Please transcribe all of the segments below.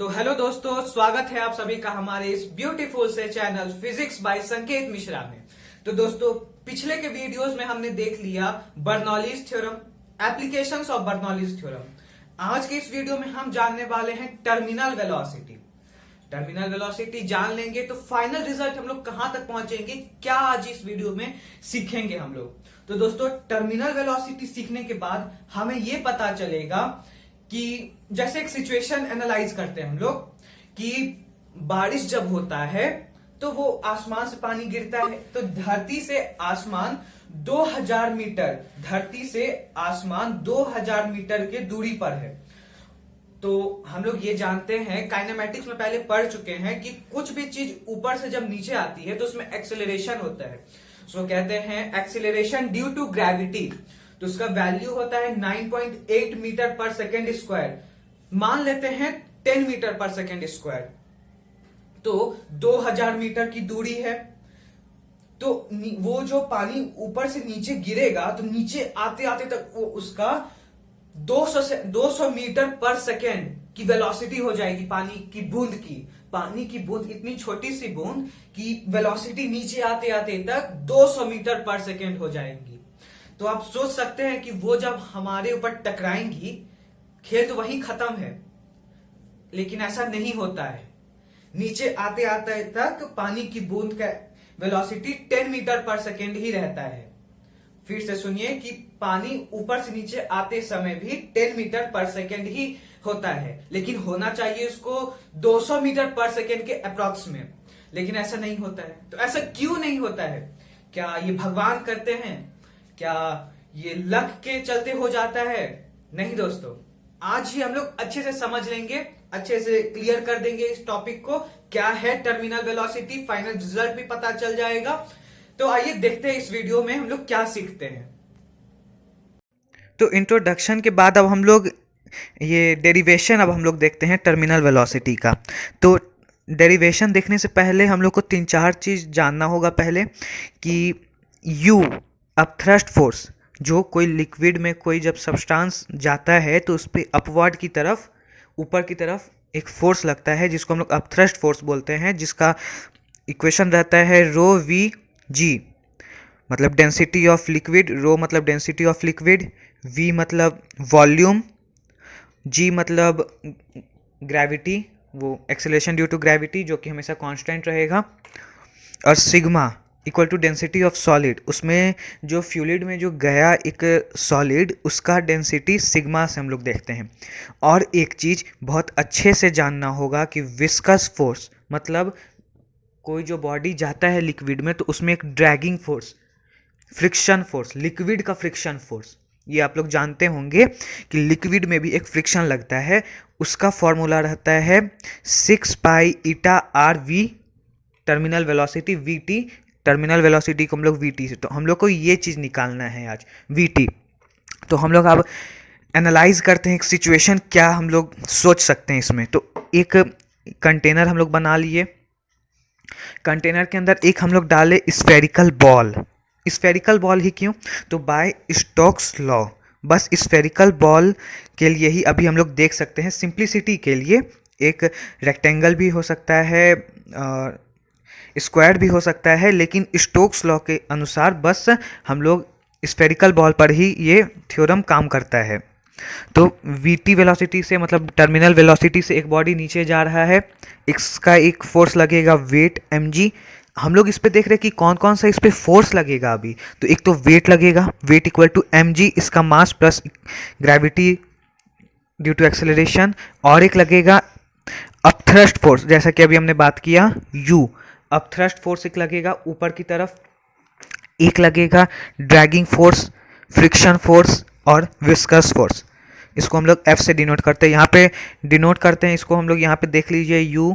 तो हेलो दोस्तों, स्वागत है आप सभी का हमारे इस ब्यूटीफुल से चैनल फिजिक्स बाय संकेत मिश्रा में। तो दोस्तों, पिछले के वीडियोस में हमने देख लिया Bernoulli's theorem, applications of Bernoulli's theorem. आज के इस वीडियो में हम जानने वाले हैं टर्मिनल वेलोसिटी। टर्मिनल वेलोसिटी जान लेंगे तो फाइनल रिजल्ट हम लोग कहां तक पहुंचेंगे, क्या आज इस वीडियो में सीखेंगे हम लोग। तो दोस्तों, टर्मिनल वेलोसिटी सीखने के बाद हमें यह पता चलेगा कि जैसे एक सिचुएशन एनालाइज करते हैं हम लोग कि बारिश जब होता है तो वो आसमान से पानी गिरता है, तो धरती से आसमान 2000 मीटर, धरती से आसमान 2000 मीटर के दूरी पर है। तो हम लोग ये जानते हैं, काइनेमेटिक्स में पहले पढ़ चुके हैं कि कुछ भी चीज ऊपर से जब नीचे आती है तो उसमें एक्सेलरेशन होता है। सो कहते हैं एक्सेलरेशन ड्यू टू ग्रेविटी। तो उसका वैल्यू होता है 9.8 मीटर पर सेकेंड स्क्वायर। मान लेते हैं 10 मीटर पर सेकेंड स्क्वायर, तो 2000 मीटर की दूरी है। तो वो जो पानी ऊपर से नीचे गिरेगा तो नीचे आते आते तक वो उसका 200 मीटर पर सेकेंड की वेलोसिटी हो जाएगी। पानी की बूंद इतनी छोटी सी बूंद की वेलोसिटी नीचे आते आते तक 200 मीटर पर सेकेंड हो जाएगी। तो आप सोच सकते हैं कि वो जब हमारे ऊपर टकराएंगी, खेल तो वहीं खत्म है। लेकिन ऐसा नहीं होता है। नीचे आते आते तक पानी की बूंद का वेलोसिटी 10 मीटर पर सेकेंड ही रहता है। फिर से सुनिए कि पानी ऊपर से नीचे आते समय भी 10 मीटर पर सेकेंड ही होता है, लेकिन होना चाहिए उसको 200 मीटर पर सेकेंड के अप्रॉक्स में। लेकिन ऐसा नहीं होता है। तो ऐसा क्यों नहीं होता है? क्या ये भगवान करते हैं? क्या ये लक के चलते हो जाता है? नहीं दोस्तों, आज ही हम लोग अच्छे से समझ लेंगे, अच्छे से क्लियर कर देंगे इस टॉपिक को, क्या है टर्मिनल वेलोसिटी। फाइनल रिजल्ट भी पता चल जाएगा। तो आइए देखते हैं इस वीडियो में हम लोग क्या सीखते हैं। तो इंट्रोडक्शन के बाद अब हम लोग ये डेरिवेशन अब हम लोग देखते हैं टर्मिनल वेलोसिटी का। तो डेरिवेशन देखने से पहले हम लोग को 3-4 चीज़ जानना होगा। पहले कि यू अपथ्रस्ट फोर्स, जो कोई लिक्विड में कोई जब सब्सटेंस जाता है तो उस पर अपवर्ड की तरफ, ऊपर की तरफ एक फोर्स लगता है जिसको हम लोग अपथ्रस्ट फोर्स बोलते हैं, जिसका इक्वेशन रहता है रो वी जी, मतलब डेंसिटी ऑफ लिक्विड। रो मतलब डेंसिटी ऑफ लिक्विड, वी मतलब वॉल्यूम, जी मतलब ग्रेविटी, वो एक्सेलरेशन ड्यू टू ग्रेविटी जो कि हमेशा कांस्टेंट रहेगा, और sigma equal to density of solid. उसमें जो फ्लूइड में जो गया एक सॉलिड, उसका डेंसिटी सिग्मा से हम लोग देखते हैं। और एक चीज़ बहुत अच्छे से जानना होगा कि विस्कस फोर्स, मतलब कोई जो बॉडी जाता है लिक्विड में तो उसमें एक dragging force, friction force, liquid का फ्रिक्शन फोर्स, ये आप लोग जानते होंगे कि लिक्विड में भी एक फ्रिक्शन लगता है। उसका फॉर्मूला रहता है 6 pi eta are V terminal velocity V T. Terminal velocity को हम लोग वी टी से, तो हम लोग को ये चीज़ निकालना है आज, वी टी। तो हम लोग अब एनालाइज करते हैं एक सिचुएशन, क्या हम लोग सोच सकते हैं इसमें। तो एक कंटेनर हम लोग बना लिए। कंटेनर के अंदर एक हम लोग डाले स्फेरिकल बॉल। स्फेरिकल बॉल ही क्यों? तो बाय स्टोक्स लॉ, बस स्फेरिकल बॉल के लिए ही अभी हम लोग देख सकते हैं। सिंप्लिसिटी के लिए एक रेक्टेंगल भी हो सकता है, स्क्वायर भी हो सकता है, लेकिन स्टोक्स लॉ के अनुसार बस हम लोग स्फेरिकल बॉल पर ही ये थ्योरम काम करता है। तो वीटी वेलोसिटी से, मतलब टर्मिनल वेलोसिटी से एक बॉडी नीचे जा रहा है, इसका एक फोर्स लगेगा वेट mg। हम लोग इस पे देख रहे हैं कि कौन कौन सा इस पे फोर्स लगेगा अभी। तो एक तो वेट लगेगा, वेट इक्वल टू mg, इसका mass plus gravity due to acceleration. और एक लगेगा अपथ्रस्ट फोर्स, जैसा कि अभी हमने बात किया u, अपथ्रस्ट फोर्स एक लगेगा ऊपर की तरफ, एक लगेगा ड्रैगिंग फोर्स, फ्रिक्शन फोर्स और विस्कस फोर्स। इसको हम लोग F से डिनोट करते हैं, यहाँ पे डिनोट करते हैं इसको हम लोग। यहाँ पे देख लीजिए U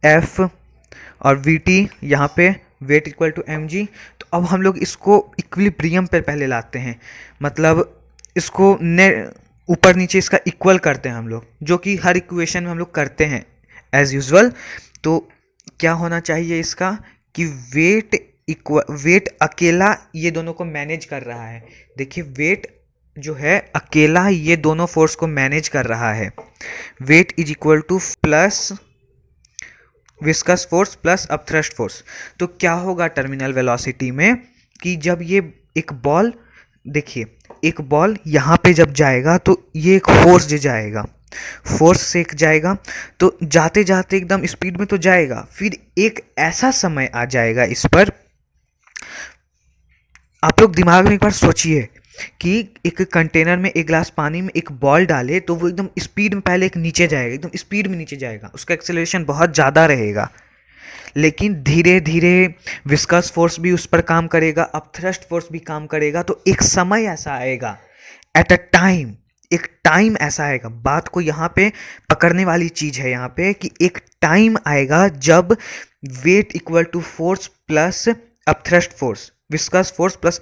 F और VT, यहाँ पे वेट इक्वल टू mg। तो अब हम लोग इसको इक्विलिब्रियम पे पहले लाते हैं, मतलब इसको ऊपर नीचे इसका इक्वल करते हैं हम लोग, जो कि हर इक्वेशन में हम लोग करते हैं एज यूजुअल। तो क्या होना चाहिए इसका कि वेट अकेला ये दोनों को मैनेज कर रहा है। देखिए वेट जो है अकेला ये दोनों फोर्स को मैनेज कर रहा है। Weight is equal to plus viscous force plus upthrust force. तो क्या होगा टर्मिनल वेलोसिटी में कि जब ये एक बॉल, देखिए एक बॉल यहाँ पे जब जाएगा तो ये एक फोर्स जो जाएगा, फोर्स से जाएगा तो जाते जाते एकदम स्पीड में तो जाएगा, फिर एक ऐसा समय आ जाएगा इस पर, आप लोग दिमाग में एक बार सोचिए कि एक कंटेनर में एक गिलास पानी में एक बॉल डाले तो वो एकदम स्पीड में पहले एक नीचे जाएगा, एकदम स्पीड में नीचे जाएगा, उसका एक्सेलरेशन बहुत ज़्यादा रहेगा, लेकिन धीरे धीरे विस्कस फोर्स भी उस पर काम करेगा, अपथ्रस्ट फोर्स भी काम करेगा, तो एक समय ऐसा आएगा, एट अ टाइम, एक टाइम ऐसा आएगा। बात को यहाँ पे पकड़ने वाली चीज़ है यहाँ पे कि एक टाइम आएगा जब weight equal to force plus upthrust force, viscous force plus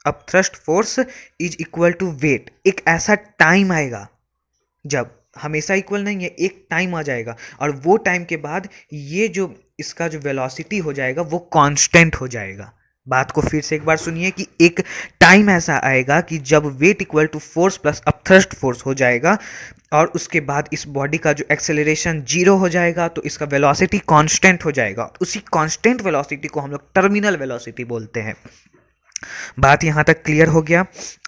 upthrust force is equal to weight. एक ऐसा टाइम आएगा जब, हमेशा इक्वल नहीं है, एक टाइम आ जाएगा और वो टाइम के बाद ये जो इसका जो वेलोसिटी हो जाएगा वो कांस्टेंट हो जाएगा। बात को फिर से एक बार सुनिए कि एक टाइम ऐसा आएगा कि जब weight equal to force plus upthrust force हो जाएगा और उसके बाद इस बॉडी का जो एक्सेलरेशन जीरो हो जाएगा तो इसका वेलोसिटी कांस्टेंट हो जाएगा। उसी कांस्टेंट वेलोसिटी को हम लोग टर्मिनल वेलोसिटी बोलते हैं। बात यहाँ तक क्लियर हो गया।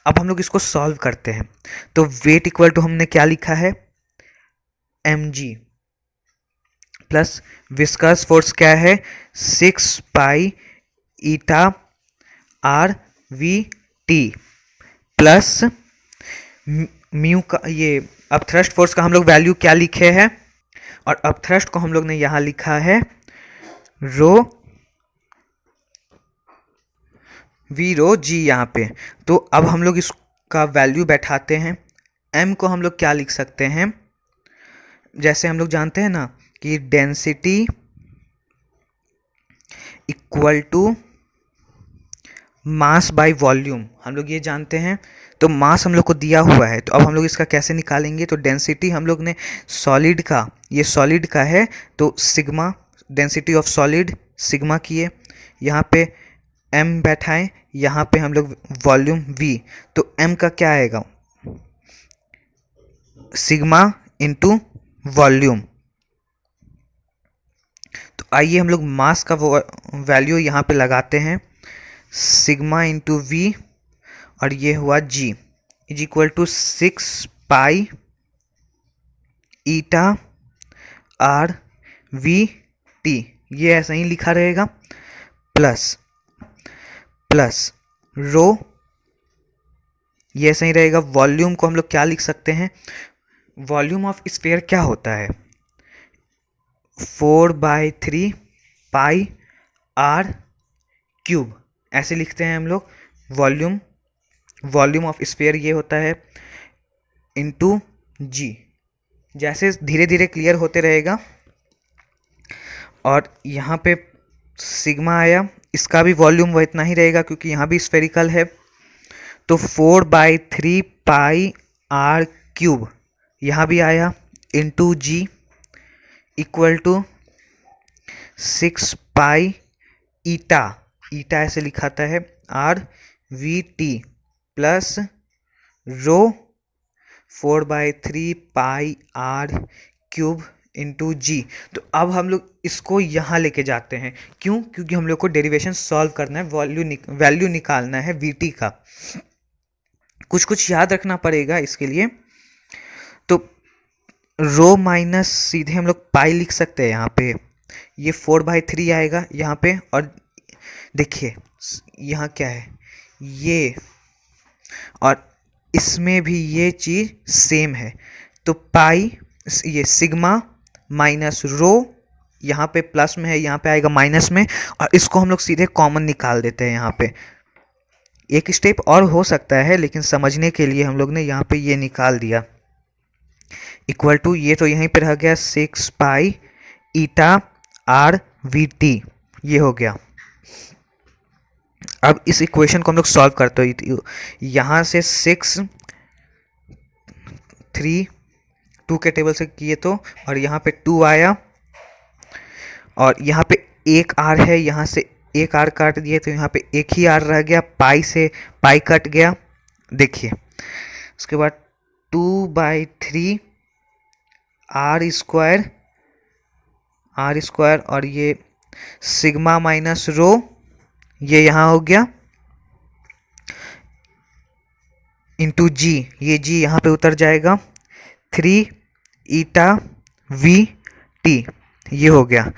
अब हम लोग इसको सॉल्व करते हैं। तो वेट इक्वल टू हमने क्या लिखा है, mg, प्लस विस्कस फोर्स क्या है 6 pi eta are we T, plus mu का, ये अपथ्रस्ट फोर्स का हम लोग वैल्यू क्या लिखे हैं, और अपथ्रस्ट को हम लोग ने यहाँ लिखा है रो वी रो जी यहाँ पे। तो अब हम लोग इसका वैल्यू बैठाते हैं। m को हम लोग क्या लिख सकते हैं, जैसे हम लोग जानते हैं ना कि density equal to mass by volume, हम लोग ये जानते हैं। तो मास हम लोग को दिया हुआ है, तो अब हम लोग इसका कैसे निकालेंगे, तो डेंसिटी हम लोग ने सॉलिड का, ये सॉलिड का है तो sigma, density of solid sigma किए, यहाँ पे m बैठाएं, यहाँ पे हम लोग वॉल्यूम v, तो m का क्या आएगा सिग्मा इंटू वॉल्यूम। तो आइए हम लोग मास का वैल्यू यहाँ पे लगाते हैं, सिग्मा इंटू वी, और ये हुआ g is equal to 6 pi eta are we t, ये ऐसा ही लिखा रहेगा, प्लस रो, ये ऐसा ही रहेगा। वॉल्यूम को हम लोग क्या लिख सकते हैं, वॉल्यूम ऑफ स्फीयर क्या होता है 4/3 पाई आर क्यूब, ऐसे लिखते हैं हम लोग। वॉल्यूम ऑफ स्फीयर ये होता है इंटू जी। जैसे धीरे धीरे क्लियर होते रहेगा। और यहाँ पे सिग्मा आया, इसका भी वॉल्यूम वो इतना ही रहेगा क्योंकि यहाँ भी स्फेरिकल है। तो 4/3 पाई आर क्यूब यहाँ भी आया into G equal to 6 pi eta, eta ऐसे लिखाता है R we T, plus rho 4/3 pi R cube into G. तो अब हम लोग इसको यहाँ लेके जाते हैं, क्यों, क्योंकि हम लोग को डेरिवेशन सॉल्व करना है, वैल्यू निकालना है वी टी का। कुछ याद रखना पड़ेगा इसके लिए। तो रो माइनस सीधे हम लोग पाई लिख सकते हैं यहाँ पे, ये 4/3 आएगा यहाँ पे, और देखिए यहाँ क्या है ये, और इसमें भी ये चीज़ सेम है। तो पाई, ये सिग्मा माइनस रो, यहाँ पे प्लस में है, यहाँ पे आएगा माइनस में, और इसको हम लोग सीधे कॉमन निकाल देते हैं। यहाँ पे एक स्टेप और हो सकता है, लेकिन समझने के लिए हम लोग ने यहाँ पे ये निकाल दिया, इक्वल टू, ये तो यहीं पे रह गया 6 pi eta are we t, ये हो गया। अब इस इक्वेशन को हम लोग सॉल्व करते हैं। यहाँ से 6 3 2 के टेबल से किए तो, और यहाँ पे 2 आया, और यहाँ पे एक आर है, यहाँ से एक आर काट दिए तो यहाँ पे एक ही आर रह गया, पाई से पाई कट गया। देखिए उसके बाद 2/3 r स्क्वायर और ये सिग्मा माइनस रो, ये यहाँ हो गया, इंटू जी, ये जी यहाँ पे उतर जाएगा, 3 ईटा वी टी, ये हो गया।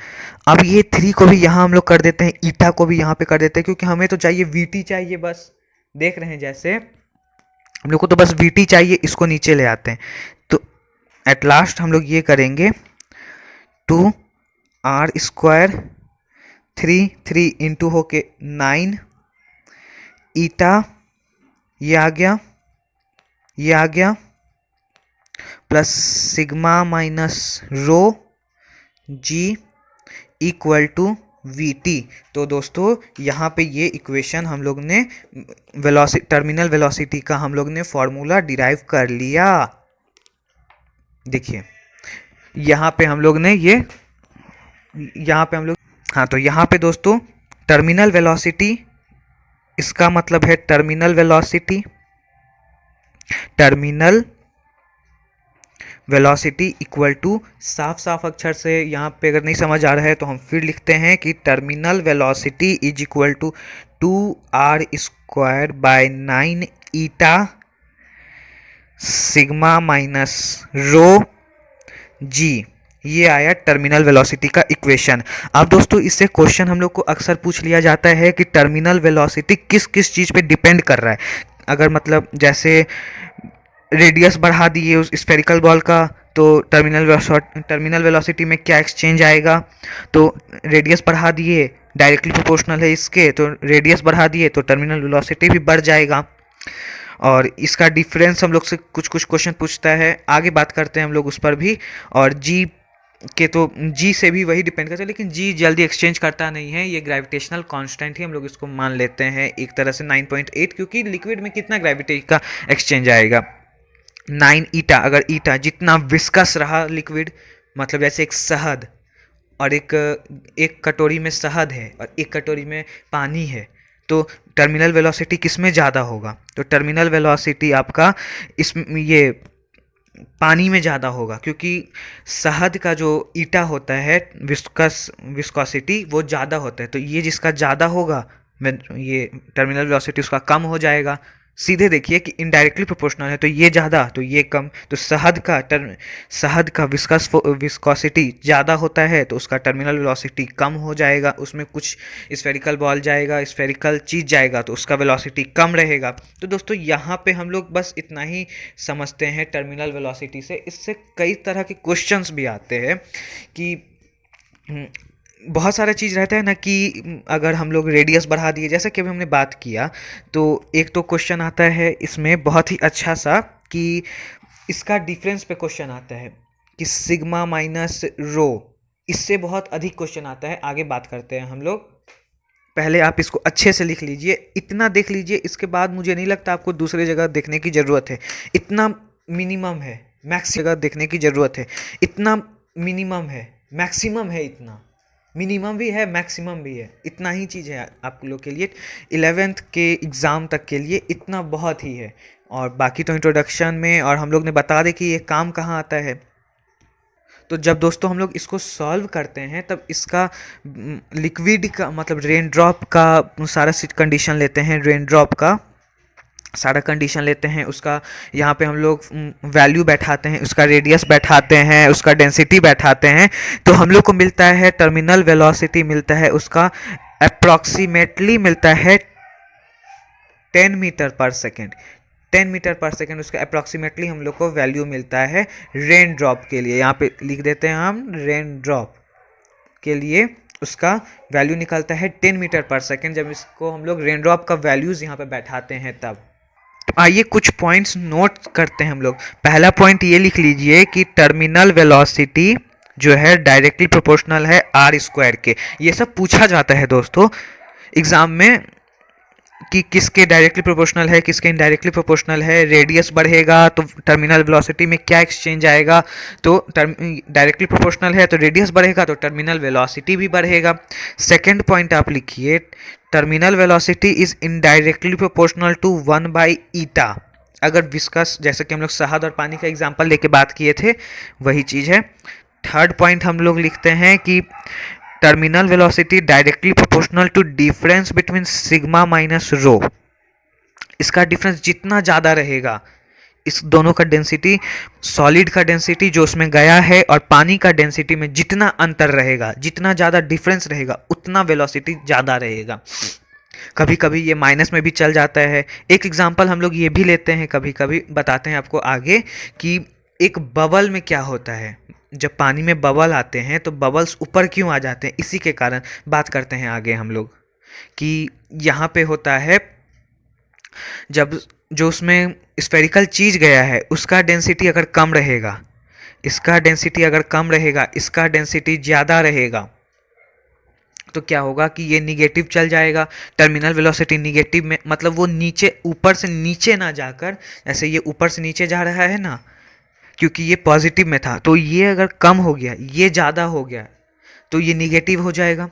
अब ये 3 को भी यहाँ हम लोग कर देते हैं, ईटा को भी यहाँ पे कर देते हैं, क्योंकि हमें तो चाहिए वी टी चाहिए बस। देख रहे हैं जैसे हम लोग को तो बस वी टी चाहिए, इसको नीचे ले आते हैं। तो एट लास्ट हम लोग ये करेंगे 2r² 3 इंटू होके 9 ईटा, ये आ गया, ये आ गया, plus sigma minus rho g equal to v t. तो दोस्तों यहाँ पे ये इक्वेशन हम लोग ने टर्मिनल वेलोसिटी का हम लोग ने फॉर्मूला डिराइव कर लिया। देखिए यहाँ पे हम लोग ने हाँ, तो यहाँ पे दोस्तों टर्मिनल वेलोसिटी, इसका मतलब है टर्मिनल वेलोसिटी इक्वल टू, साफ अक्षर से यहाँ पे अगर नहीं समझ आ रहा है तो हम फिर लिखते हैं कि terminal velocity is equal to 2r² by 9 eta sigma minus rho G. ये आया टर्मिनल वेलोसिटी का इक्वेशन। अब दोस्तों इससे क्वेश्चन हम लोग को अक्सर पूछ लिया जाता है कि टर्मिनल वेलोसिटी किस किस चीज़ पे डिपेंड कर रहा है। अगर मतलब जैसे रेडियस बढ़ा दिए उस स्फेरिकल बॉल का, तो टर्मिनल वेलोसिटी में क्या एक्सचेंज आएगा, तो रेडियस बढ़ा दिए, डायरेक्टली प्रोपोर्शनल है इसके, तो रेडियस बढ़ा दिए तो टर्मिनल वेलोसिटी भी बढ़ जाएगा। और इसका डिफरेंस हम लोग से कुछ क्वेश्चन पूछता है, आगे बात करते हैं हम लोग उस पर भी। और जी के तो जी से भी वही डिपेंड करता है, लेकिन जी जल्दी एक्सचेंज करता नहीं है, ये ग्रेविटेशनल कांस्टेंट ही हम लोग इसको मान लेते हैं एक तरह से 9.8, क्योंकि लिक्विड में कितना ग्रेविटी का एक्सचेंज आएगा 9 ईटा। अगर ईटा जितना विस्कस रहा लिक्विड, मतलब जैसे एक शहद और एक कटोरी में शहद है और एक कटोरी में पानी है, तो टर्मिनल वेलोसिटी किस में ज़्यादा होगा, तो टर्मिनल वेलोसिटी आपका ये पानी में ज़्यादा होगा, क्योंकि शहद का जो ईटा होता है विस्कोसिटी वो ज़्यादा होता है, तो ये जिसका ज़्यादा होगा ये टर्मिनल वेलोसिटी उसका कम हो जाएगा। सीधे देखिए कि इनडायरेक्टली प्रोपोर्शनल है, तो ये ज़्यादा तो ये कम, तो शहद का विस्कोसिटी ज़्यादा होता है तो उसका टर्मिनल वेलोसिटी कम हो जाएगा। उसमें कुछ स्फेरिकल बॉल जाएगा, स्फेरिकल चीज़ जाएगा तो उसका वेलोसिटी कम रहेगा। तो दोस्तों यहाँ पे हम लोग बस इतना ही समझते हैं टर्मिनल वेलोसिटी से। इससे कई तरह के क्वेश्चंस भी आते हैं कि बहुत सारा चीज़ रहता है ना, कि अगर हम लोग रेडियस बढ़ा दिए, जैसा कि अभी हमने बात किया, तो एक तो क्वेश्चन आता है इसमें बहुत ही अच्छा सा कि इसका डिफरेंस पे क्वेश्चन आता है कि सिग्मा माइनस रो, इससे बहुत अधिक क्वेश्चन आता है। आगे बात करते हैं हम लोग, पहले आप इसको अच्छे से लिख लीजिए, इतना देख लीजिए, इसके बाद मुझे नहीं लगता आपको दूसरे जगह देखने की ज़रूरत है। इतना मिनिमम है, मैक्स जगह देखने की ज़रूरत है, इतना मिनिमम है, मैक्सिमम है, इतना मिनिमम भी है, मैक्सिमम भी है, इतना ही चीज़ है आप लोग के लिए 11th के एग्ज़ाम तक के लिए, इतना बहुत ही है। और बाकी तो इंट्रोडक्शन में और हम लोग ने बता दें कि ये काम कहाँ आता है। तो जब दोस्तों हम लोग इसको सॉल्व करते हैं तब इसका लिक्विड का मतलब रेन ड्रॉप का सारा कंडीशन लेते हैं, रेन ड्रॉप का सारा कंडीशन लेते हैं, उसका यहाँ पे हम लोग वैल्यू बैठाते हैं, उसका रेडियस बैठाते हैं, उसका डेंसिटी बैठाते हैं, तो हम लोग को मिलता है टर्मिनल वेलोसिटी मिलता है, उसका अप्रॉक्सीमेटली मिलता है 10 मीटर पर सेकेंड। 10 मीटर पर सेकेंड उसका अप्रॉक्सीमेटली हम लोग को वैल्यू मिलता है रेन ड्रॉप के लिए। यहाँ पे लिख देते हैं हम, रेन ड्रॉप के लिए उसका वैल्यू निकलता है 10 मीटर पर सेकेंड। जब इसको हम लोग रेन ड्रॉप का वैल्यूज़ यहाँ पे बैठाते हैं तब। तो आइए कुछ पॉइंट्स नोट करते हैं हम लोग। पहला पॉइंट ये लिख लीजिए कि टर्मिनल वेलोसिटी जो है डायरेक्टली प्रोपोर्शनल है r² के। ये सब पूछा जाता है दोस्तों एग्ज़ाम में कि किसके डायरेक्टली प्रोपोर्शनल है, किसके इनडायरेक्टली प्रोपोर्शनल है। रेडियस बढ़ेगा तो टर्मिनल वेलोसिटी में क्या एक्सचेंज आएगा, तो डायरेक्टली प्रोपोर्शनल है तो रेडियस बढ़ेगा तो टर्मिनल वेलोसिटी भी बढ़ेगा। सेकंड पॉइंट आप लिखिए, terminal velocity is indirectly proportional to 1/ईटा। अगर विस्कस, जैसे कि हम लोग शहद और पानी का एग्जांपल लेके बात किए थे, वही चीज़ है। थर्ड पॉइंट हम लोग लिखते हैं कि terminal velocity directly proportional to difference between sigma minus rho. इसका डिफरेंस जितना ज़्यादा रहेगा, इस दोनों का डेंसिटी, सॉलिड का डेंसिटी जो उसमें गया है और पानी का डेंसिटी में जितना अंतर रहेगा, जितना ज़्यादा डिफरेंस रहेगा, उतना वेलोसिटी ज़्यादा रहेगा। कभी कभी ये माइनस में भी चल जाता है। एक एग्जांपल हम लोग ये भी लेते हैं, कभी कभी बताते हैं आपको आगे, कि एक बबल में क्या होता है। जब पानी में बबल आते हैं तो बबल्स ऊपर क्यों आ जाते हैं, इसी के कारण बात करते हैं आगे हम लोग, कि यहाँ पे होता है जब जो उसमें स्फेरिकल चीज़ गया है उसका डेंसिटी अगर कम रहेगा, इसका डेंसिटी अगर कम रहेगा, इसका डेंसिटी ज़्यादा रहेगा, तो क्या होगा कि ये निगेटिव चल जाएगा। टर्मिनल वेलोसिटी निगेटिव में मतलब वो नीचे, ऊपर से नीचे ना जाकर, जैसे ये ऊपर से नीचे जा रहा है ना, क्योंकि ये पॉजिटिव में था, तो ये अगर कम हो गया, ये ज़्यादा हो गया, तो ये निगेटिव हो जाएगा।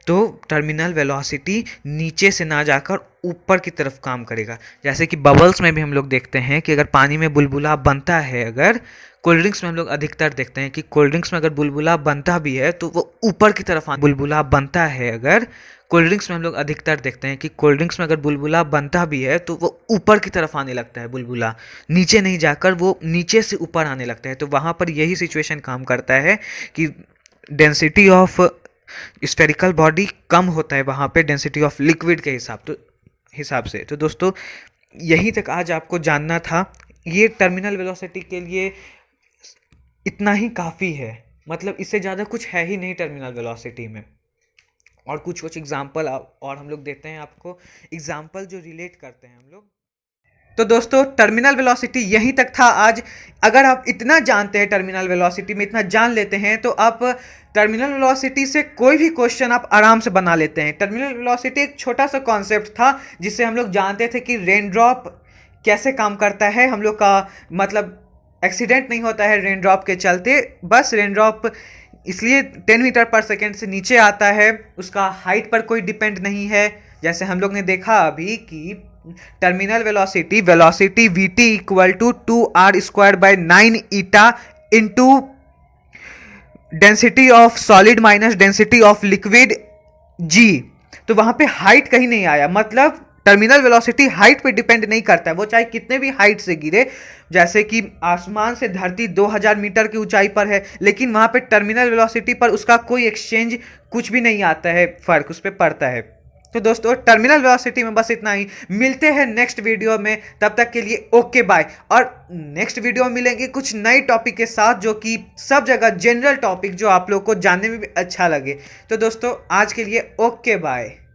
तो टर्मिनल वेलोसिटी नीचे से ना जाकर ऊपर की तरफ काम करेगा। जैसे कि बबल्स में भी हम लोग देखते हैं कि अगर पानी में बुलबुला बनता है, अगर कोल्ड ड्रिंक्स में हम लोग अधिकतर देखते हैं कि कोल्ड ड्रिंक्स में अगर बुलबुला बनता भी है तो वो ऊपर की तरफ बुलबुला बनता है, अगर कोल्ड ड्रिंक्स में हम लोग अधिकतर देखते हैं कि कोल्ड ड्रिंक्स में अगर बुलबुला बनता भी है तो वो ऊपर की तरफ आने लगता है, बुलबुला नीचे नहीं जाकर वो नीचे से ऊपर आने लगता है। तो वहाँ पर यही सिचुएशन काम करता है कि डेंसिटी ऑफ स्फेरिकल बॉडी कम होता है वहाँ पे डेंसिटी ऑफ लिक्विड के हिसाब से। तो दोस्तों यहीं तक आज आपको जानना था। ये टर्मिनल वेलोसिटी के लिए इतना ही काफ़ी है, मतलब इससे ज़्यादा कुछ है ही नहीं टर्मिनल वेलोसिटी में। और कुछ एग्जांपल और हम लोग देते हैं आपको, एग्जांपल जो रिलेट करते हैं हम लोग। तो दोस्तों टर्मिनल वेलोसिटी यहीं तक था आज। अगर आप इतना जानते हैं, टर्मिनल वेलोसिटी में इतना जान लेते हैं, तो आप टर्मिनल वेलोसिटी से कोई भी क्वेश्चन आप आराम से बना लेते हैं। टर्मिनल वेलोसिटी एक छोटा सा कॉन्सेप्ट था जिससे हम लोग जानते थे कि रेन ड्रॉप कैसे काम करता है। हम लोग का मतलब एक्सीडेंट नहीं होता है रेन ड्रॉप के चलते, बस रेन ड्रॉप इसलिए 10 मीटर पर सेकेंड से नीचे आता है, उसका हाइट पर कोई डिपेंड नहीं है। जैसे हम लोग ने देखा अभी कि terminal velocity vt equal to 2r square by 9 eta into density of solid minus density of liquid g। तो वहां पे हाइट कहीं नहीं आया, मतलब टर्मिनल वेलोसिटी हाइट पे डिपेंड नहीं करता है, वो चाहे कितने भी हाइट से गिरे। जैसे कि आसमान से धरती 2000 मीटर की ऊंचाई पर है, लेकिन वहां पे टर्मिनल वेलोसिटी पर उसका कोई एक्सचेंज कुछ भी नहीं आता है, फर्क उस पर पड़ता है। तो दोस्तों टर्मिनल वेलोसिटी में बस इतना ही। मिलते हैं नेक्स्ट वीडियो में, तब तक के लिए ओके बाय। और नेक्स्ट वीडियो में मिलेंगे कुछ नई टॉपिक के साथ, जो कि सब जगह जनरल टॉपिक जो आप लोग को जानने में भी अच्छा लगे। तो दोस्तों आज के लिए ओके बाय।